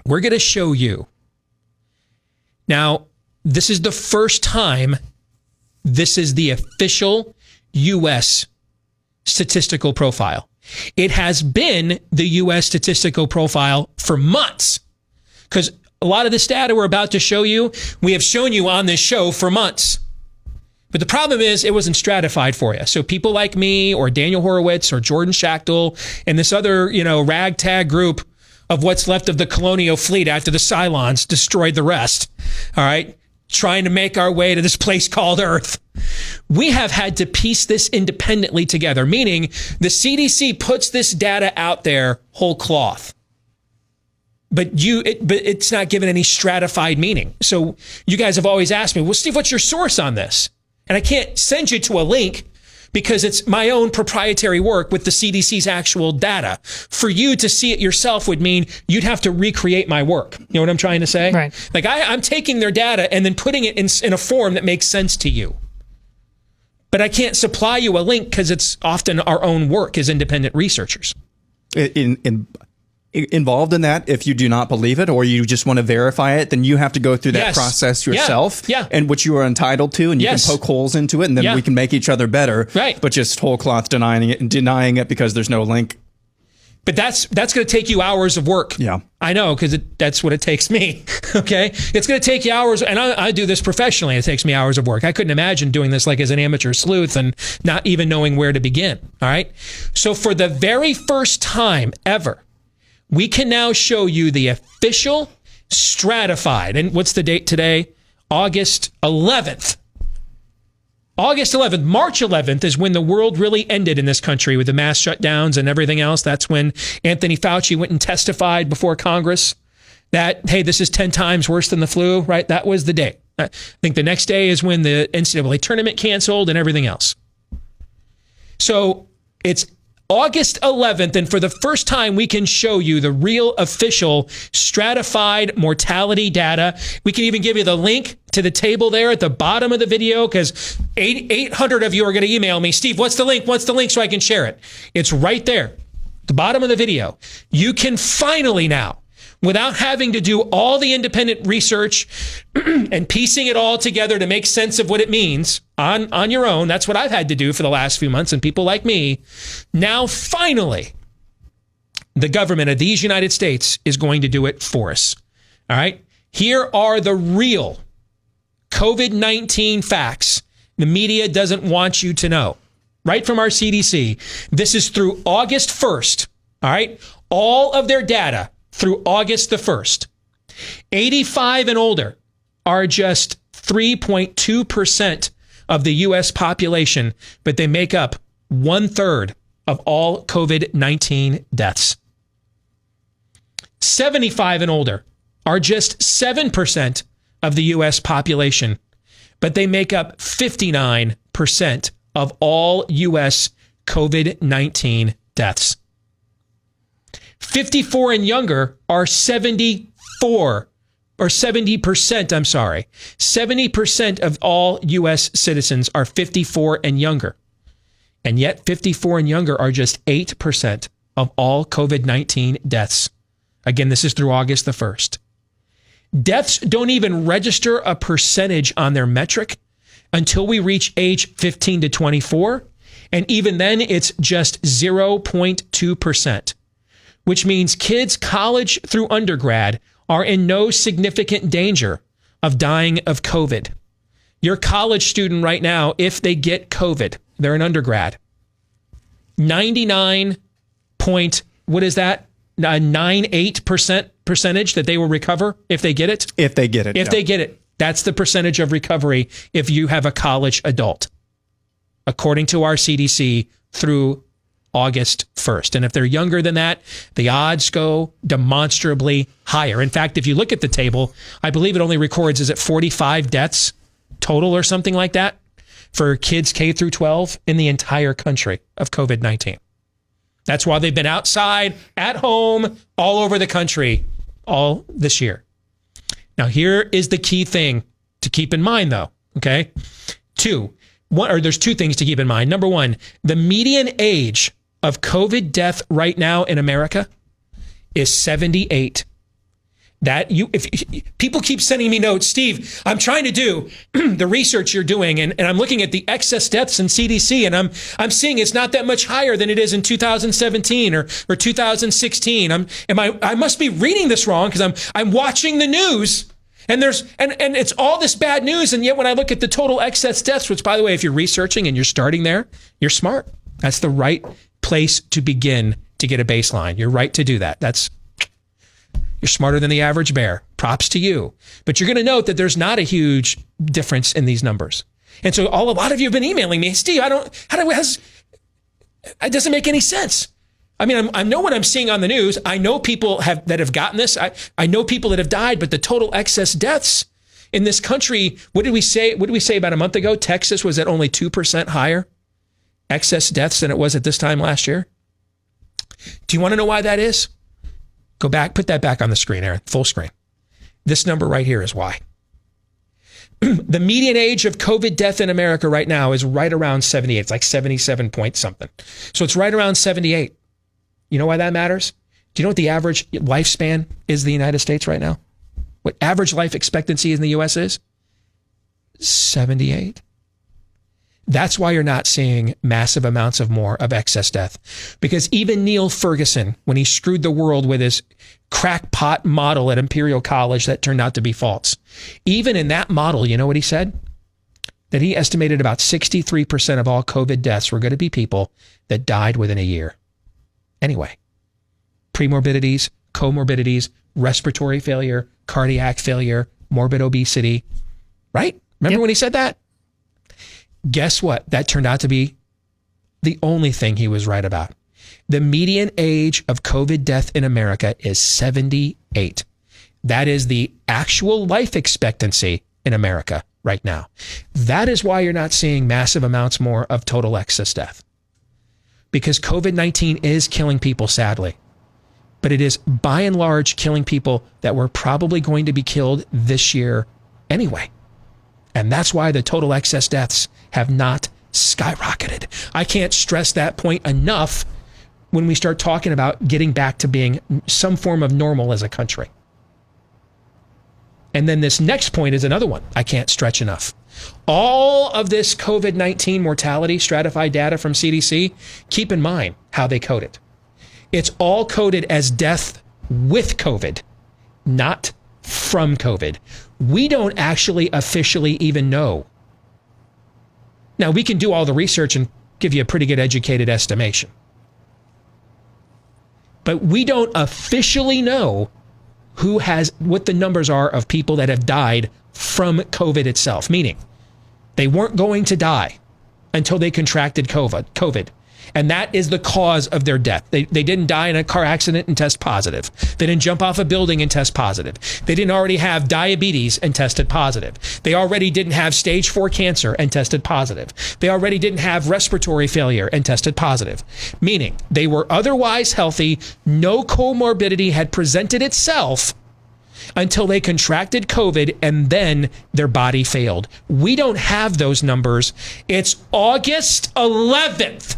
we're going to show you. Now, this is the first time this is the official U.S. statistical profile. It has been the U.S. statistical profile for months, because a lot of this data we're about to show you, we have shown you on this show for months. But the problem is it wasn't stratified for you. So people like me or Daniel Horowitz or Jordan Schachtel and this other, ragtag group of what's left of the colonial fleet after the Cylons destroyed the rest, all right, trying to make our way to this place called Earth. We have had to piece this independently together, meaning the CDC puts this data out there whole cloth. But it's not given any stratified meaning. So you guys have always asked me, well, Steve, what's your source on this? And I can't send you to a link because it's my own proprietary work with the CDC's actual data. For you to see it yourself would mean you'd have to recreate my work. You know what I'm trying to say? Right. Like I'm taking their data and then putting it in a form that makes sense to you. But I can't supply you a link because it's often our own work as independent researchers. Involved in that, if you do not believe it or you just want to verify it, then you have to go through that process yourself, and which you are entitled to, and you can poke holes into it, and then we can make each other better. Right. But just whole cloth denying it because there's no link. But that's going to take you hours of work. Yeah. I know, because that's what it takes me. Okay? It's going to take you hours, and I do this professionally. It takes me hours of work. I couldn't imagine doing this like as an amateur sleuth and not even knowing where to begin. All right? So for the very first time ever, we can now show you the official stratified. And what's the date today? August 11th. August 11th, March 11th is when the world really ended in this country with the mass shutdowns and everything else. That's when Anthony Fauci went and testified before Congress that, hey, this is 10 times worse than the flu, right? That was the day. I think the next day is when the NCAA tournament canceled and everything else. So it's August 11th, and for the first time, we can show you the real official stratified mortality data. We can even give you the link to the table there at the bottom of the video, because 800 of you are going to email me, Steve, what's the link? What's the link so I can share it? It's right there, the bottom of the video. You can finally now, without having to do all the independent research and piecing it all together to make sense of what it means on your own. That's what I've had to do for the last few months, and people like me. Now, finally, the government of these United States is going to do it for us. All right? Here are the real COVID-19 facts the media doesn't want you to know. Right from our CDC. This is through August 1st. All right? All of their data through August the 1st. 85 and older are just 3.2% of the U.S. population, but they make up 1/3 of all COVID-19 deaths. 75 and older are just 7% of the U.S. population, but they make up 59% of all U.S. COVID-19 deaths. 54 and younger are 70%, I'm sorry. 70% of all U.S. citizens are 54 and younger. And yet 54 and younger are just 8% of all COVID-19 deaths. Again, this is through August the 1st. Deaths don't even register a percentage on their metric until we reach age 15 to 24. And even then, it's just 0.2%, which means kids college through undergrad are in no significant danger of dying of COVID. Your college student right now, if they get COVID, they're an undergrad. 98% percentage that they will recover if they get it. If they get it. If they get it. That's the percentage of recovery if you have a college adult, according to our CDC through August 1st. And if they're younger than that, the odds go demonstrably higher. In fact, if you look at the table, I believe it only records, is it 45 deaths total or something like that for kids K through 12 in the entire country of COVID-19. That's why they've been outside, at home, all over the country all this year. Now, here is the key thing to keep in mind, though, okay? There's two things to keep in mind. Number one, the median age of COVID death right now in America is 78. if people keep sending me notes, Steve, I'm trying to do the research you're doing, and I'm looking at the excess deaths in CDC, and I'm seeing it's not that much higher than it is in 2017 or 2016. I must be reading this wrong because I'm watching the news, and it's all this bad news, and yet when I look at the total excess deaths, which, by the way, if you're researching and you're starting there, you're smart. That's the right place to begin to get a baseline. You're right to do that. You're smarter than the average bear. Props to you. But you're going to note that there's not a huge difference in these numbers. And so a lot of you have been emailing me, Steve, it doesn't make any sense. I mean, I know what I'm seeing on the news. I know people that have gotten this. I know people that have died, but the total excess deaths in this country, what did we say about a month ago? Texas was at only 2% higher excess deaths than it was at this time last year. Do you want to know why that is? Go back, put that back on the screen, Aaron, full screen. This number right here is why. The median age of COVID death in America right now is right around 78. It's like 77 point something. So it's right around 78. You know why that matters? Do you know what the average lifespan is in the United States right now? What average life expectancy in the U.S. is? 78. That's why you're not seeing massive amounts of more of excess death. Because even Neil Ferguson, when he screwed the world with his crackpot model at Imperial College that turned out to be false, even in that model, you know what he said? That he estimated about 63% of all COVID deaths were going to be people that died within a year. Anyway, premorbidities, comorbidities, respiratory failure, cardiac failure, morbid obesity, right? Remember when he said that? Guess what? That turned out to be the only thing he was right about. The median age of COVID death in America is 78. That is the actual life expectancy in America right now. That is why you're not seeing massive amounts more of total excess death. Because COVID-19 is killing people, sadly. But it is, by and large, killing people that were probably going to be killed this year anyway. And that's why the total excess deaths have not skyrocketed. I can't stress that point enough when we start talking about getting back to being some form of normal as a country. And then this next point is another one I can't stretch enough. All of this COVID-19 mortality stratified data from CDC, keep in mind how they code it. It's all coded as death with COVID, not from COVID. We don't actually officially even know. Now, we can do all the research and give you a pretty good educated estimation. But we don't officially know what the numbers are of people that have died from COVID itself, meaning they weren't going to die until they contracted COVID. And that is the cause of their death. They didn't die in a car accident and test positive. They didn't jump off a building and test positive. They didn't already have diabetes and tested positive. They already didn't have stage 4 cancer and tested positive. They already didn't have respiratory failure and tested positive. Meaning they were otherwise healthy, no comorbidity had presented itself until they contracted COVID and then their body failed. We don't have those numbers. It's August 11th.